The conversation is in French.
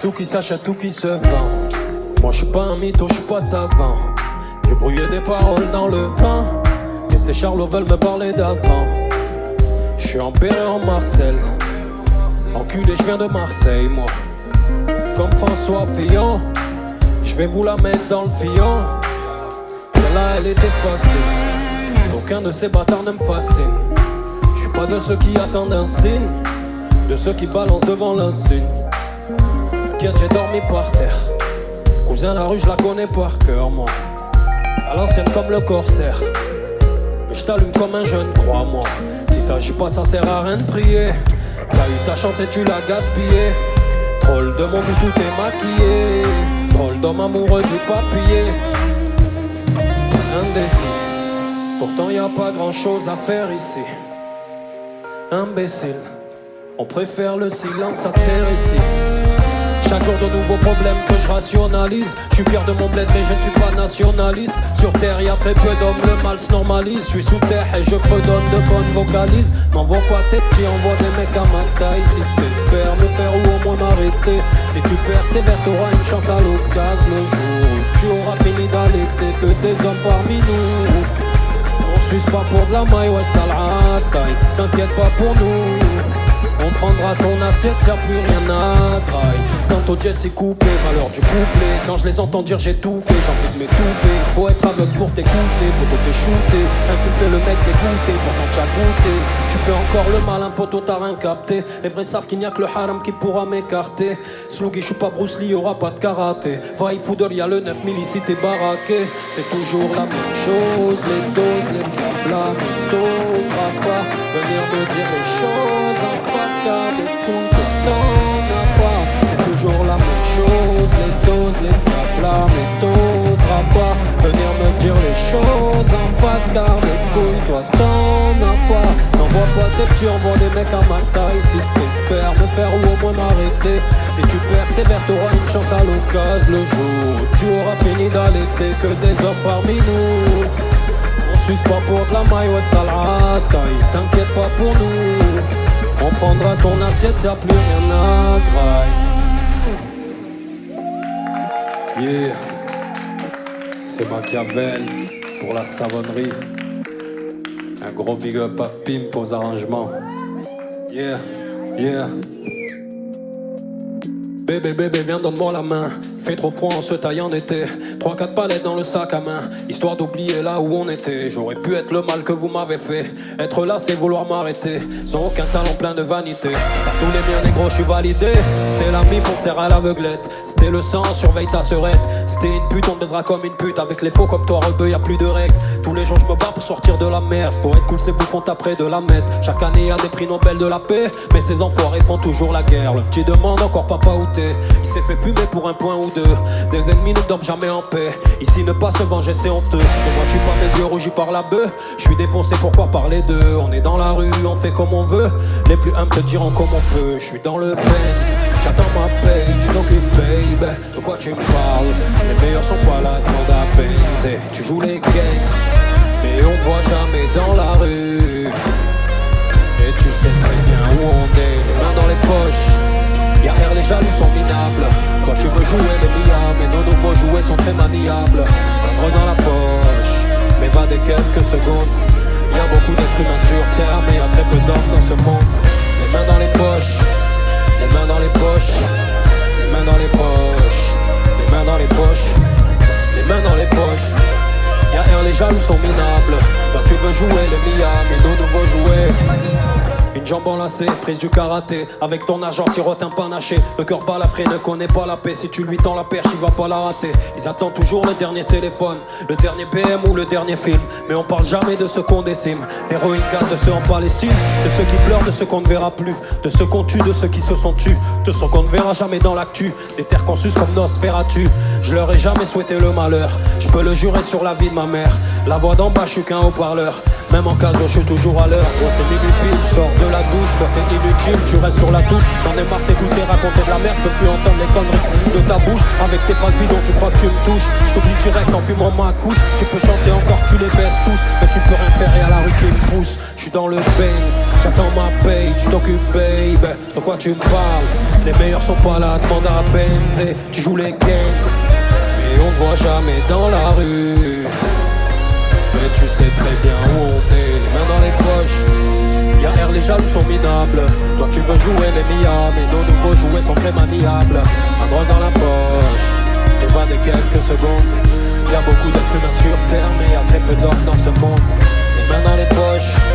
tout qui s'achète, tout qui se vend. Moi je suis pas un mytho, je suis pas savant. J'ai brouillé des paroles dans le vent. Et ces charlots veulent me parler d'avant. Je suis empéré en Marcel. Enculé, je viens de Marseille, moi. Comme François Fillon, je vais vous la mettre dans le fillon. Celle-là, elle est effacée. Aucun de ces bâtards ne me fascine. Je suis pas de ceux qui attendent un signe, de ceux qui balancent devant l'insigne. T'inquiète, j'ai dormi par terre. Cousin, la rue, je la connais par cœur, moi. À l'ancienne comme le corsaire. Mais je t'allume comme un jeune, crois-moi. Si t'agis pas, ça sert à rien de prier. T'as eu ta chance et tu l'as gaspillé. Troll de monde où tout est maquillé. Troll d'homme amoureux du papier. Indécis. Pourtant y a pas grand chose à faire ici. Imbécile. On préfère le silence à terre ici. Chaque jour de nouveaux problèmes que je rationalise. Je suis fier de mon bled mais je ne suis pas nationaliste. Sur terre y a très peu d'hommes, le mal se normalise. Je suis sous terre et je fredonne de bonnes vocalises. N'envoie pas tes petits, envoie des mecs à ma taille. Si t'espères me faire ou au moins m'arrêter. Si tu persévères t'auras une chance à l'occasion. Le jour où tu auras fini d'allaiter que des hommes parmi nous. On suce pas pour de la maille, ouais ça la taille. T'inquiète pas pour nous. On prendra ton assiette, y'a plus rien à graille. Santo Jesse coupé, valeur du couplet. Quand je les entends dire j'ai tout fait, j'ai envie de m'étouffer. Faut être aveugle pour t'écouter, pour te shooter. Quand tu fais le mec dégoûté, pourtant t'as goûté. Tu fais encore le malin, poteau t'as rien capté. Les vrais savent qu'il n'y a que le haram qui pourra m'écarter. Sluggy, je suis pas Bruce Lee, y'aura pas de karaté. Va y foudre, y'a le 9000 ici t'es baraqué. C'est toujours la même chose, les doses, les blabla. Mais t'oseras pas venir me dire les choses en face. Car des coups que t'en as pas. C'est toujours la même chose. Les doses, les blabla. Mais t'oseras pas venir me dire les choses en face. Car des couilles toi t'en as pas. N'envoie pas tes petits, envoie des mecs à ma taille. Si t'espères me faire ou au moins m'arrêter. Si tu persévères t'auras une chance à l'occasion. Le jour où tu auras fini d'allaiter que des hommes parmi nous. On suce pas pour de la maille, ouais ça la taille. T'inquiète pas pour nous. On prendra ton assiette, y'a plus rien à graille. Yeah, c'est Machiavel pour la savonnerie. Un gros big up à Pimp aux arrangements. Yeah, yeah. Bébé, bébé, viens donne-moi la main. Fait trop froid en se taille en été. 3-4 palettes dans le sac à main, histoire d'oublier là où on était. J'aurais pu être le mal que vous m'avez fait. Être là c'est vouloir m'arrêter. Sans aucun talent, plein de vanité. Par tous les miens négros je suis validé. C'était la mif, on te sert à l'aveuglette. C'était le sang, surveille ta sœurette. C'était une pute, on te baisera comme une pute. Avec les faux comme toi rebeu, y'a plus de règles. Tous les jours je me bats pour sortir de la merde. Pour être cool ces bouffons après de la mettre. Chaque année y'a des prix Nobel de la paix. Mais ces enfoirés font toujours la guerre. Le petit demande encore papa où t'es. Il s'est fait fumer pour un point ou deux. Des ennemis ne dorment jamais en paix. Ici ne pas se venger c'est honteux. Ne vois-tu pas mes yeux rougis par la bœuf? Je suis défoncé, pourquoi parler d'eux? On est dans la rue, on fait comme on veut. Les plus humbles te diront comme on peut. Je suis dans le Benz, j'attends ma paye. Tu t'occupes babe, de quoi tu me parles? Les meilleurs sont pas là, demande à Benz. Tu joues les gangs, mais on te voit jamais dans la rue. Et tu sais très bien où on est, les mains dans les poches. Y'a R, les jaloux sont minables. Quand tu veux jouer les milliards, mais nos nouveaux jouets sont très maniables. Un gros dans la poche, mais va des quelques secondes. Y'a beaucoup d'êtres humains sur terre, mais y'a très peu d'hommes dans ce monde. Les mains dans les poches, les mains dans les poches, les mains dans les poches, les mains dans les poches, les mains dans les poches. Y'a R, les jaloux sont minables. Quand tu veux jouer les milliards, mais nos nouveaux jouets. Une jambe enlacée, prise du karaté. Avec ton argent, sirote un panaché. Le cœur balafré ne connaît pas la paix. Si tu lui tends la perche, il va pas la rater. Ils attendent toujours le dernier téléphone, le dernier BM ou le dernier film. Mais on parle jamais de ceux qu'on décime. Des Rohingyas, de ceux en Palestine. De ceux qui pleurent, de ceux qu'on ne verra plus. De ceux qu'on tue, de ceux qui se sont tus. De ceux qu'on ne verra jamais dans l'actu. Des terres qu'on suce comme Nosferatu. Je leur ai jamais souhaité le malheur. Je peux le jurer sur la vie de ma mère. La voix d'en bas, je suis qu'un haut-parleur. Même en cas où je suis toujours à l'heure. Gros c'est minuit pile, je sors de la douche. Toi t'es inutile, tu restes sur la touche. J'en ai marre d'écouter raconter de la merde. Peux plus entendre les conneries de ta bouche. Avec tes phrases bidons tu crois que tu me touches. Je t'oublie direct en fumant ma couche. Tu peux chanter encore, tu les baisses tous. Mais tu peux rien faire et à la rue qui me pousse. Je suis suis dans le Benz, j'attends ma paye, tu t'occupes babe, de quoi tu me parles? Les meilleurs sont pas là, demande à Benz et tu joues les gangs. Et on te voit jamais dans la rue, mais tu sais très bien où on est, les mains dans les poches. Y'a R, les jaloux sont minables. Toi tu veux jouer les Miam et nos nouveaux jouets sont très maniables. Un droit dans la poche, les va des quelques secondes. Y'a beaucoup d'êtres humains sur terre, mais y'a très peu d'or dans ce monde. Les mains dans les poches.